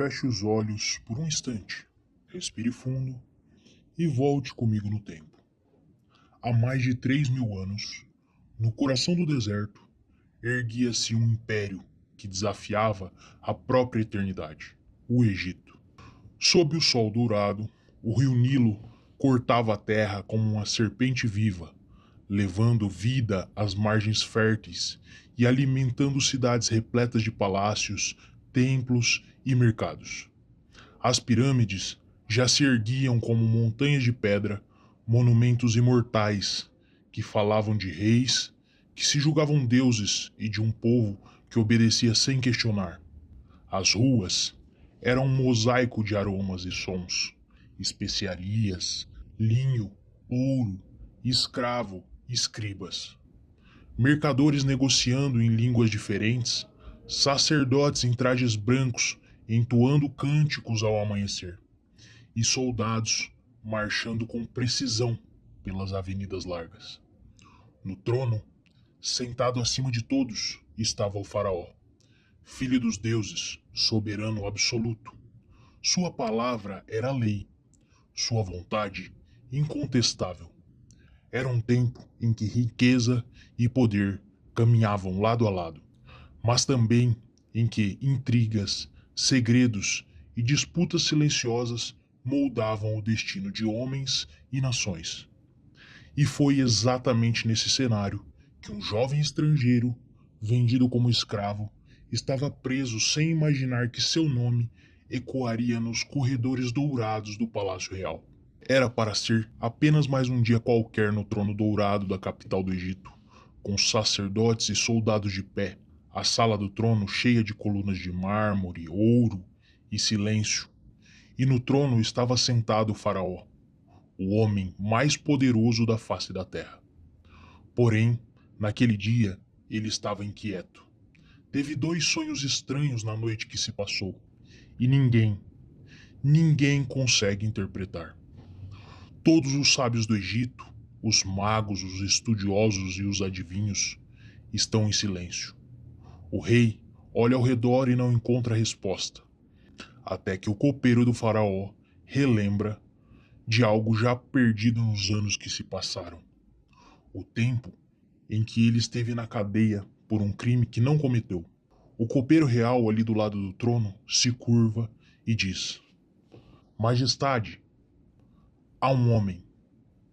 Feche os olhos por um instante, respire fundo e volte comigo no tempo. Há mais de 3.000 anos, no coração do deserto, erguia-se um império que desafiava a própria eternidade, o Egito. Sob o sol dourado, o rio Nilo cortava a terra como uma serpente viva, levando vida às margens férteis e alimentando cidades repletas de palácios, templos e mercados. As pirâmides já se erguiam como montanhas de pedra, monumentos imortais que falavam de reis que se julgavam deuses e de um povo que obedecia sem questionar. As ruas eram um mosaico de aromas e sons, especiarias, linho, ouro, escravo, escribas. Mercadores negociando em línguas diferentes, sacerdotes em trajes brancos entoando cânticos ao amanhecer, e soldados marchando com precisão pelas avenidas largas. No trono, sentado acima de todos, estava o faraó, filho dos deuses, soberano absoluto. Sua palavra era lei, sua vontade incontestável. Era um tempo em que riqueza e poder caminhavam lado a lado, mas também em que intrigas, segredos e disputas silenciosas moldavam o destino de homens e nações. E foi exatamente nesse cenário que um jovem estrangeiro, vendido como escravo, estava preso sem imaginar que seu nome ecoaria nos corredores dourados do Palácio Real. Era para ser apenas mais um dia qualquer no trono dourado da capital do Egito, com sacerdotes e soldados de pé, a sala do trono cheia de colunas de mármore, ouro e silêncio. E no trono estava sentado o faraó, o homem mais poderoso da face da terra. Porém, naquele dia, ele estava inquieto. Teve 2 sonhos estranhos na noite que se passou, e ninguém consegue interpretar. Todos os sábios do Egito, os magos, os estudiosos e os adivinhos, estão em silêncio. O rei olha ao redor e não encontra resposta, até que o copeiro do faraó relembra de algo já perdido nos anos que se passaram. O tempo em que ele esteve na cadeia por um crime que não cometeu. O copeiro real ali do lado do trono se curva e diz: Majestade, há um homem,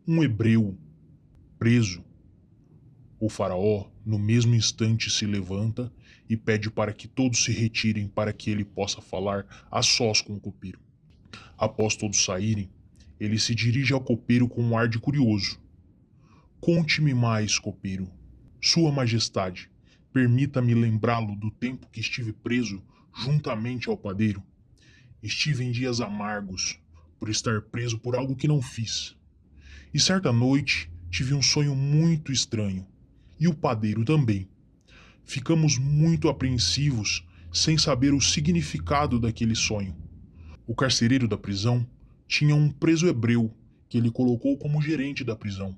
um hebreu, preso. O faraó, no mesmo instante, se levanta e pede para que todos se retirem para que ele possa falar a sós com o copeiro. Após todos saírem, ele se dirige ao copeiro com um ar de curioso. Conte-me mais, copeiro. Sua Majestade, permita-me lembrá-lo do tempo que estive preso juntamente ao padeiro. Estive em dias amargos, por estar preso por algo que não fiz. E certa noite tive um sonho muito estranho, e o padeiro também. Ficamos muito apreensivos, sem saber o significado daquele sonho. O carcereiro da prisão tinha um preso hebreu que ele colocou como gerente da prisão.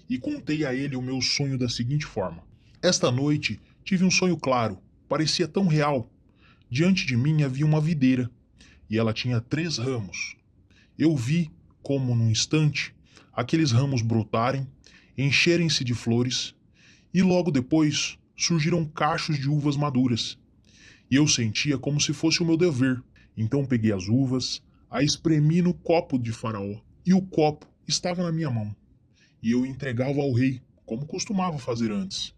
E contei a ele o meu sonho da seguinte forma: esta noite tive um sonho claro, parecia tão real. Diante de mim havia uma videira, e ela tinha 3 ramos. Eu vi como, num instante, aqueles ramos brotarem, encherem-se de flores, e logo depois surgiram cachos de uvas maduras. E eu sentia como se fosse o meu dever. Então peguei as uvas, a espremi no copo de Faraó, e o copo estava na minha mão. E eu entregava ao rei, como costumava fazer antes.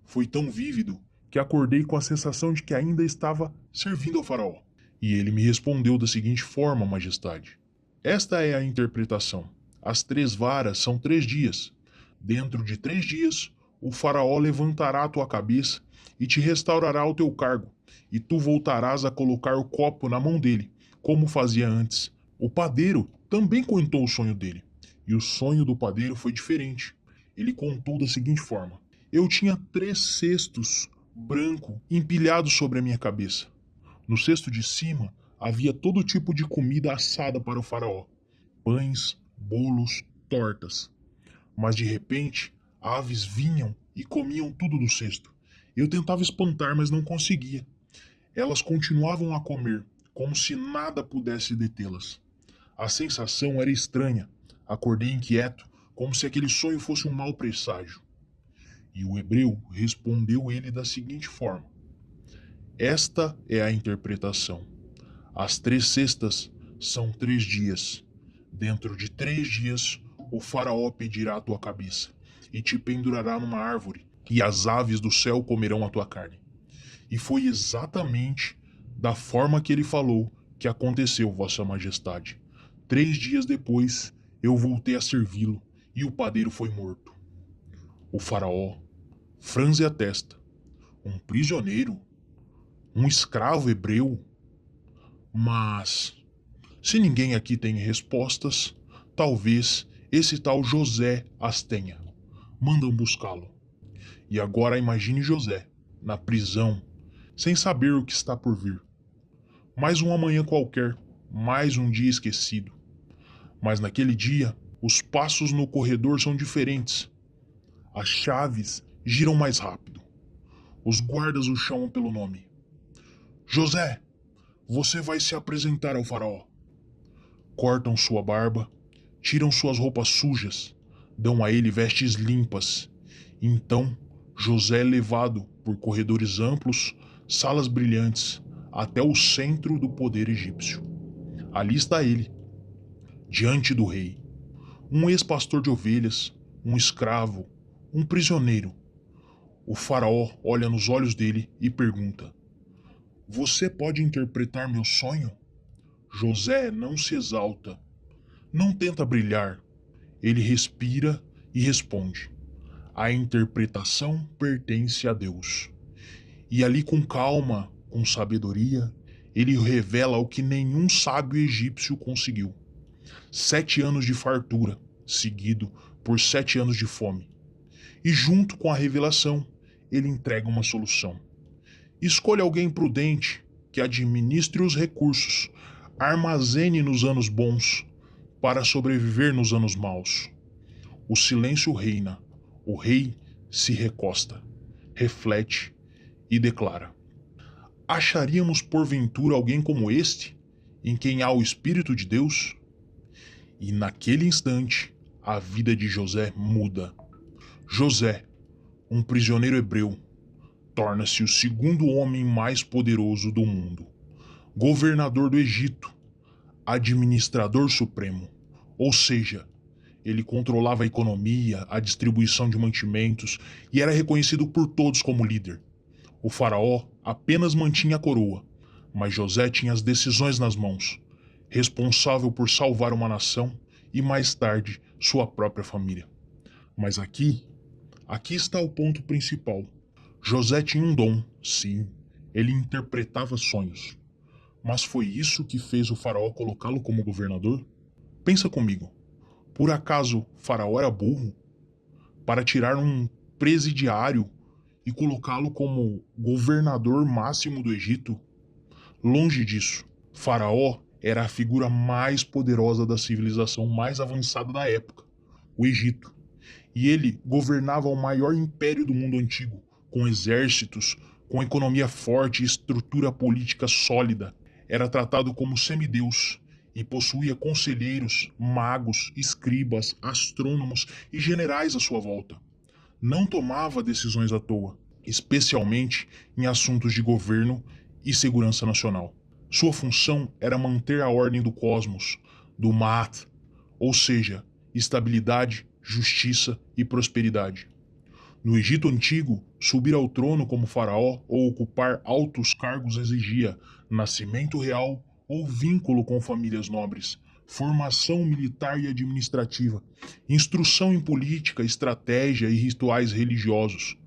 Foi tão vívido que acordei com a sensação de que ainda estava servindo ao faraó. E ele me respondeu da seguinte forma, majestade: esta é a interpretação. As 3 varas são 3 dias. Dentro de 3 dias, o faraó levantará a tua cabeça e te restaurará o teu cargo, e tu voltarás a colocar o copo na mão dele, como fazia antes. O padeiro também contou o sonho dele, e o sonho do padeiro foi diferente. Ele contou da seguinte forma: eu tinha 3 cestos branco empilhados sobre a minha cabeça. No cesto de cima havia todo tipo de comida assada para o faraó: pães, bolos, tortas. Mas de repente, aves vinham e comiam tudo do cesto. Eu tentava espantar, mas não conseguia. Elas continuavam a comer, como se nada pudesse detê-las. A sensação era estranha. Acordei inquieto, como se aquele sonho fosse um mau presságio. E o hebreu respondeu ele da seguinte forma: esta é a interpretação. As 3 cestas são 3 dias. Dentro de 3 dias, o faraó pedirá a tua cabeça e te pendurará numa árvore, e as aves do céu comerão a tua carne. E foi exatamente da forma que ele falou que aconteceu, vossa majestade. 3 dias depois, eu voltei a servi-lo, e o padeiro foi morto. O faraó franze a testa. Um prisioneiro? Um escravo hebreu? Mas, se ninguém aqui tem respostas, talvez esse tal José as tenha. Mandam buscá-lo. E agora imagine José, na prisão, sem saber o que está por vir. Mais uma manhã qualquer, mais um dia esquecido. Mas naquele dia, os passos no corredor são diferentes. As chaves giram mais rápido. Os guardas o chamam pelo nome. José, você vai se apresentar ao faraó. Cortam sua barba, tiram suas roupas sujas, dão a ele vestes limpas. Então, José é levado por corredores amplos, salas brilhantes, até o centro do poder egípcio. Ali está ele, diante do rei. Um ex-pastor de ovelhas, um escravo, um prisioneiro. O faraó olha nos olhos dele e pergunta: você pode interpretar meu sonho? José não se exalta, não tenta brilhar. Ele respira e responde: a interpretação pertence a Deus. E ali, com calma, com sabedoria, ele revela o que nenhum sábio egípcio conseguiu: 7 anos de fartura, seguido por 7 anos de fome. E junto com a revelação, ele entrega uma solução. Escolha alguém prudente que administre os recursos, armazene nos anos bons, para sobreviver nos anos maus. O silêncio reina, o rei se recosta, reflete e declara: acharíamos porventura alguém como este, em quem há o Espírito de Deus? E naquele instante, a vida de José muda. José, um prisioneiro hebreu, torna-se o segundo homem mais poderoso do mundo, governador do Egito, administrador supremo, ou seja, ele controlava a economia, a distribuição de mantimentos e era reconhecido por todos como líder. O faraó apenas mantinha a coroa, mas José tinha as decisões nas mãos, responsável por salvar uma nação e mais tarde sua própria família. Mas aqui está o ponto principal. José tinha um dom, sim, ele interpretava sonhos. Mas foi isso que fez o faraó colocá-lo como governador? Pensa comigo, por acaso faraó era burro para tirar um presidiário e colocá-lo como governador máximo do Egito? Longe disso, faraó era a figura mais poderosa da civilização mais avançada da época, o Egito. E ele governava o maior império do mundo antigo, com exércitos, com economia forte e estrutura política sólida. Era tratado como semideus e possuía conselheiros, magos, escribas, astrônomos e generais à sua volta. Não tomava decisões à toa, especialmente em assuntos de governo e segurança nacional. Sua função era manter a ordem do cosmos, do Ma'at, ou seja, estabilidade, justiça e prosperidade. No Egito Antigo, subir ao trono como faraó ou ocupar altos cargos exigia nascimento real ou vínculo com famílias nobres, formação militar e administrativa, instrução em política, estratégia e rituais religiosos,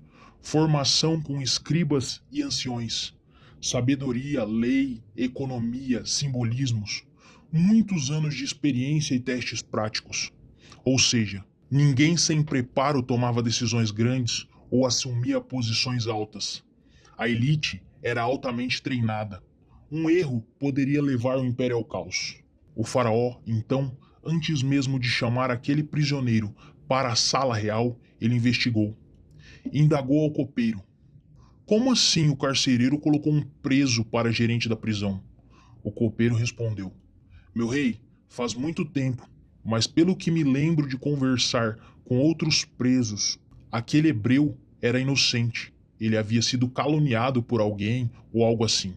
formação com escribas e anciões, sabedoria, lei, economia, simbolismos, muitos anos de experiência e testes práticos. Ou seja, ninguém sem preparo tomava decisões grandes ou assumia posições altas. A elite era altamente treinada. Um erro poderia levar o império ao caos. O faraó, então, antes mesmo de chamar aquele prisioneiro para a sala real, ele investigou. Indagou ao copeiro: como assim o carcereiro colocou um preso para gerente da prisão? O copeiro respondeu: Meu rei, faz muito tempo, mas pelo que me lembro de conversar com outros presos, aquele hebreu era inocente. Ele havia sido caluniado por alguém ou algo assim.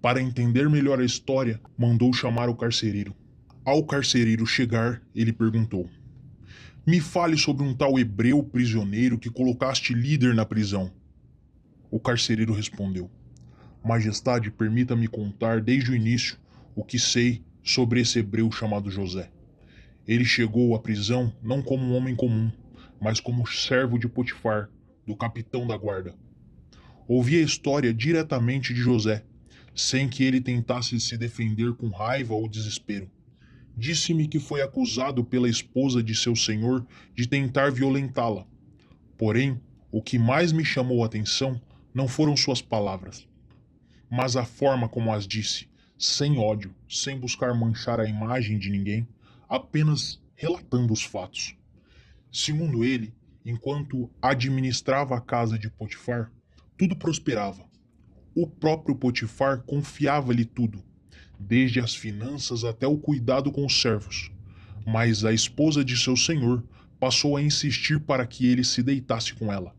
Para entender melhor a história, mandou chamar o carcereiro. Ao carcereiro chegar, ele perguntou: Me fale sobre um tal hebreu prisioneiro que colocaste líder na prisão. O carcereiro respondeu: Majestade, permita-me contar desde o início o que sei sobre esse hebreu chamado José. Ele chegou à prisão não como um homem comum, mas como servo de Potifar, do capitão da guarda. Ouvi a história diretamente de José, sem que ele tentasse se defender com raiva ou desespero. Disse-me que foi acusado pela esposa de seu senhor de tentar violentá-la. Porém, o que mais me chamou a atenção não foram suas palavras, mas a forma como as disse, sem ódio, sem buscar manchar a imagem de ninguém, apenas relatando os fatos. Segundo ele, enquanto administrava a casa de Potifar, tudo prosperava. O próprio Potifar confiava-lhe tudo, desde as finanças até o cuidado com os servos. Mas a esposa de seu senhor passou a insistir para que ele se deitasse com ela.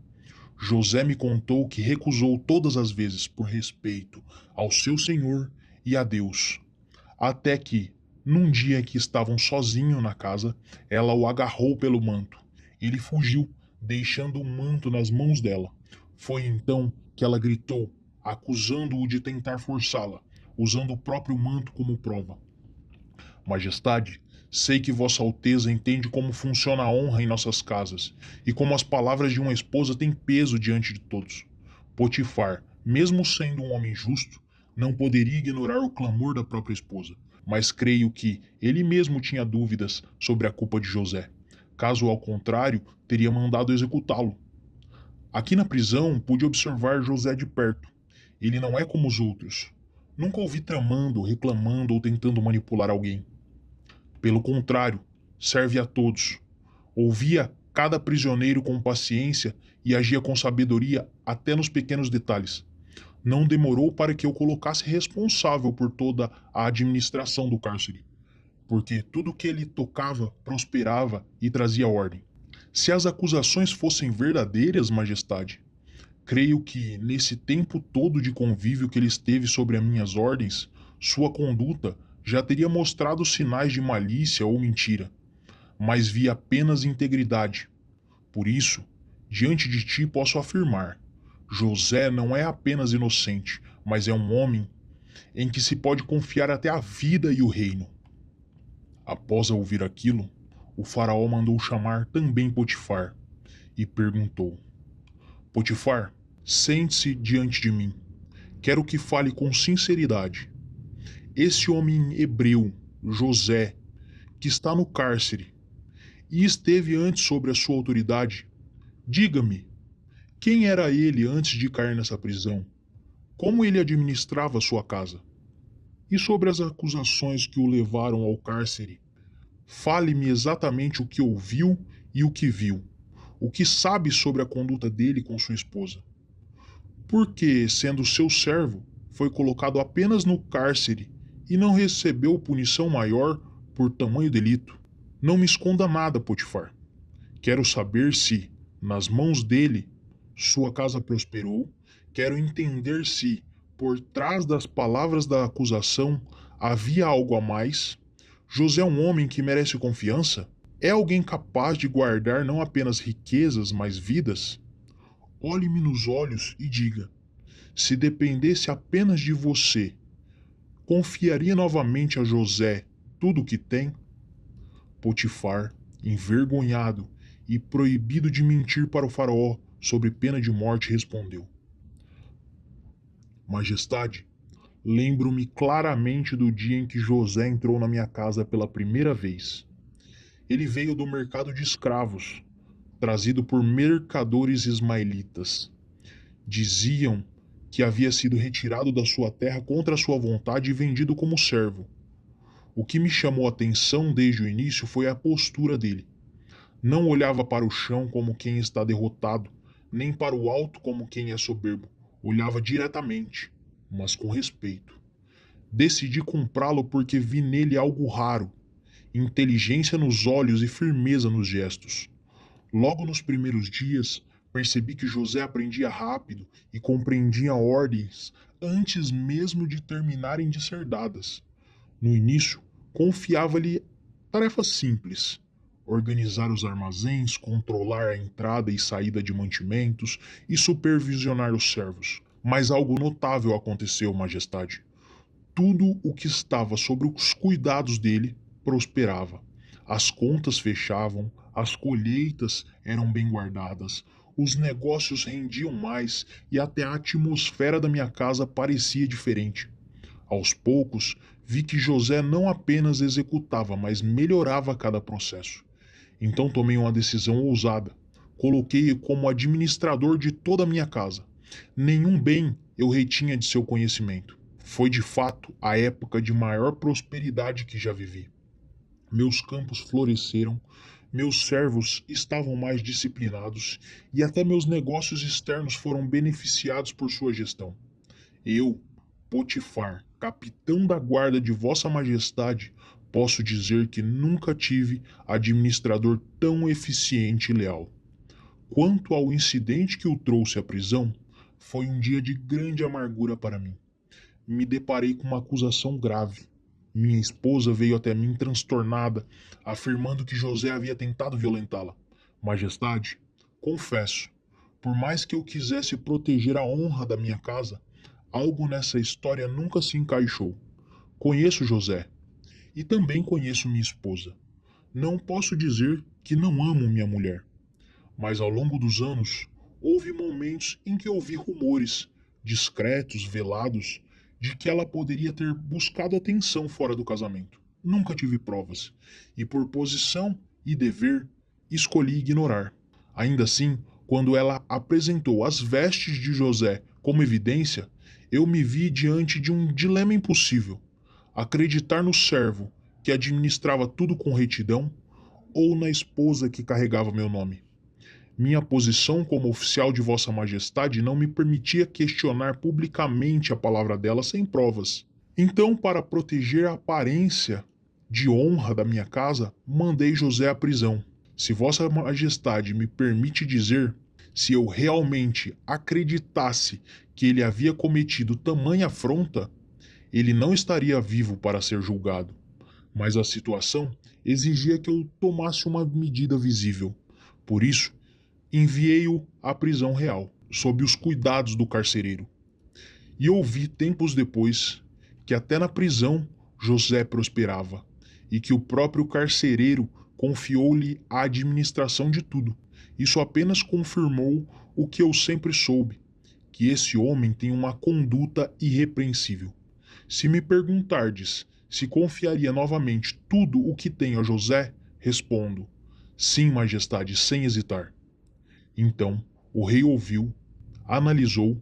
José me contou que recusou todas as vezes por respeito ao seu senhor e a Deus. Até que, num dia em que estavam sozinhos na casa, ela o agarrou pelo manto. Ele fugiu, deixando o manto nas mãos dela. Foi então que ela gritou, acusando-o de tentar forçá-la, usando o próprio manto como prova. Majestade, sei que Vossa Alteza entende como funciona a honra em nossas casas e como as palavras de uma esposa têm peso diante de todos. Potifar, mesmo sendo um homem justo, não poderia ignorar o clamor da própria esposa, mas creio que ele mesmo tinha dúvidas sobre a culpa de José. Caso ao contrário, teria mandado executá-lo. Aqui na prisão pude observar José de perto. Ele não é como os outros. Nunca ouvi tramando, reclamando ou tentando manipular alguém. Pelo contrário, serve a todos. Ouvia cada prisioneiro com paciência e agia com sabedoria até nos pequenos detalhes. Não demorou para que eu colocasse responsável por toda a administração do cárcere, porque tudo que ele tocava prosperava e trazia ordem. Se as acusações fossem verdadeiras, Majestade, creio que, nesse tempo todo de convívio que ele esteve sobre as minhas ordens, sua conduta já teria mostrado sinais de malícia ou mentira, mas vi apenas integridade. Por isso, diante de ti posso afirmar: José não é apenas inocente, mas é um homem em que se pode confiar até a vida e o reino. Após ouvir aquilo, o faraó mandou chamar também Potifar e perguntou: Potifar, sente-se diante de mim. Quero que fale com sinceridade. Esse homem hebreu, José, que está no cárcere e esteve antes sobre a sua autoridade, diga-me, quem era ele antes de cair nessa prisão? Como ele administrava a sua casa? E sobre as acusações que o levaram ao cárcere, fale-me exatamente o que ouviu e o que viu, o que sabe sobre a conduta dele com sua esposa. Porque, sendo seu servo, foi colocado apenas no cárcere e não recebeu punição maior por tamanho delito. Não me esconda nada, Potifar. Quero saber se, nas mãos dele, sua casa prosperou. Quero entender se, por trás das palavras da acusação, havia algo a mais. José é um homem que merece confiança? É alguém capaz de guardar não apenas riquezas, mas vidas? Olhe-me nos olhos e diga: se dependesse apenas de você, confiaria novamente a José tudo o que tem? Potifar, envergonhado e proibido de mentir para o faraó sob pena de morte, respondeu: Majestade, lembro-me claramente do dia em que José entrou na minha casa pela primeira vez. Ele veio do mercado de escravos, trazido por mercadores ismaelitas. Diziam que havia sido retirado da sua terra contra sua vontade e vendido como servo. O que me chamou a atenção desde o início foi a postura dele. Não olhava para o chão como quem está derrotado, nem para o alto como quem é soberbo. Olhava diretamente, mas com respeito. Decidi comprá-lo porque vi nele algo raro, inteligência nos olhos e firmeza nos gestos. Logo nos primeiros dias, percebi que José aprendia rápido e compreendia ordens antes mesmo de terminarem de ser dadas. No início, confiava-lhe tarefas simples: organizar os armazéns, controlar a entrada e saída de mantimentos e supervisionar os servos. Mas algo notável aconteceu, Majestade. Tudo o que estava sobre os cuidados dele prosperava. As contas fechavam, as colheitas eram bem guardadas, os negócios rendiam mais e até a atmosfera da minha casa parecia diferente. Aos poucos, vi que José não apenas executava, mas melhorava cada processo. Então tomei uma decisão ousada. Coloquei-o como administrador de toda a minha casa. Nenhum bem eu retinha de seu conhecimento. Foi de fato a época de maior prosperidade que já vivi. Meus campos floresceram, meus servos estavam mais disciplinados e até meus negócios externos foram beneficiados por sua gestão. Eu, Potifar, capitão da guarda de Vossa Majestade, posso dizer que nunca tive administrador tão eficiente e leal. Quanto ao incidente que o trouxe à prisão, foi um dia de grande amargura para mim. Me deparei com uma acusação grave. Minha esposa veio até mim transtornada, afirmando que José havia tentado violentá-la. Majestade, confesso, por mais que eu quisesse proteger a honra da minha casa, algo nessa história nunca se encaixou. Conheço José e também conheço minha esposa. Não posso dizer que não amo minha mulher, mas ao longo dos anos houve momentos em que ouvi rumores, discretos, velados, de que ela poderia ter buscado atenção fora do casamento. Nunca tive provas, e por posição e dever, escolhi ignorar. Ainda assim, quando ela apresentou as vestes de José como evidência, eu me vi diante de um dilema impossível: acreditar no servo que administrava tudo com retidão ou na esposa que carregava meu nome. Minha posição como oficial de Vossa Majestade não me permitia questionar publicamente a palavra dela sem provas. Então, para proteger a aparência de honra da minha casa, mandei José à prisão. Se Vossa Majestade me permite dizer, se eu realmente acreditasse que ele havia cometido tamanha afronta, ele não estaria vivo para ser julgado. Mas a situação exigia que eu tomasse uma medida visível. Por isso, enviei-o à prisão real, sob os cuidados do carcereiro. E ouvi tempos depois que até na prisão José prosperava e que o próprio carcereiro confiou-lhe a administração de tudo. Isso apenas confirmou o que eu sempre soube, que esse homem tem uma conduta irrepreensível. Se me perguntardes se confiaria novamente tudo o que tenho a José, respondo: sim, majestade, sem hesitar. Então o rei ouviu, analisou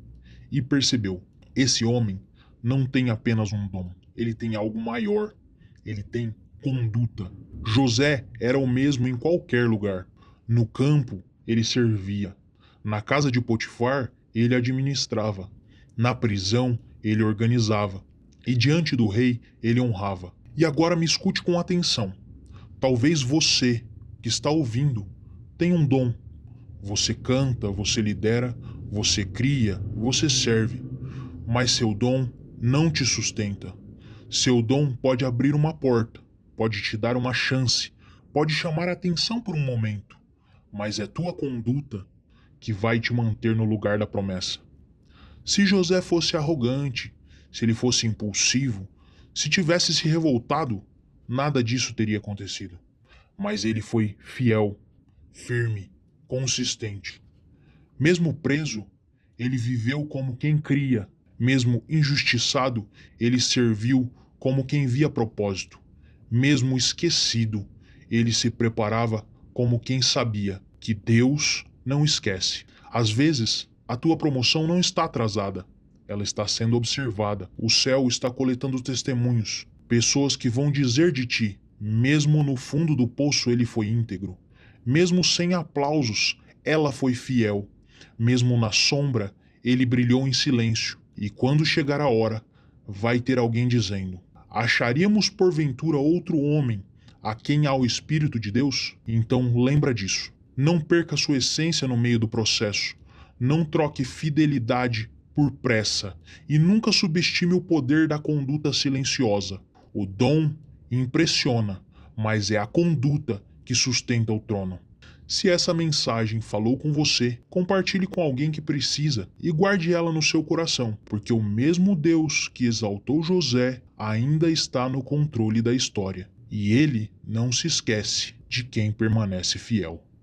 e percebeu: esse homem não tem apenas um dom, ele tem algo maior, ele tem conduta. José era o mesmo em qualquer lugar. No campo, ele servia. Na casa de Potifar, ele administrava. Na prisão, ele organizava. E diante do rei, ele honrava. E agora me escute com atenção. Talvez você, que está ouvindo, tenha um dom. Você canta, você lidera, você cria, você serve. Mas seu dom não te sustenta. Seu dom pode abrir uma porta, pode te dar uma chance, pode chamar a atenção por um momento, mas é tua conduta que vai te manter no lugar da promessa. Se José fosse arrogante, se ele fosse impulsivo, se tivesse se revoltado, nada disso teria acontecido. Mas ele foi fiel, firme, consistente. Mesmo preso, ele viveu como quem cria. Mesmo injustiçado, ele serviu como quem via propósito. Mesmo esquecido, ele se preparava como quem sabia que Deus não esquece. Às vezes, a tua promoção não está atrasada. Ela está sendo observada. O céu está coletando testemunhos. Pessoas que vão dizer de ti: mesmo no fundo do poço ele foi íntegro. Mesmo sem aplausos, ela foi fiel. Mesmo na sombra, ele brilhou em silêncio. E quando chegar a hora, vai ter alguém dizendo: acharíamos porventura outro homem a quem há o Espírito de Deus? Então lembra disso. Não perca sua essência no meio do processo. Não troque fidelidade por pressa. E nunca subestime o poder da conduta silenciosa. O dom impressiona, mas é a conduta que sustenta o trono. Se essa mensagem falou com você, compartilhe com alguém que precisa e guarde ela no seu coração, porque o mesmo Deus que exaltou José ainda está no controle da história. E ele não se esquece de quem permanece fiel.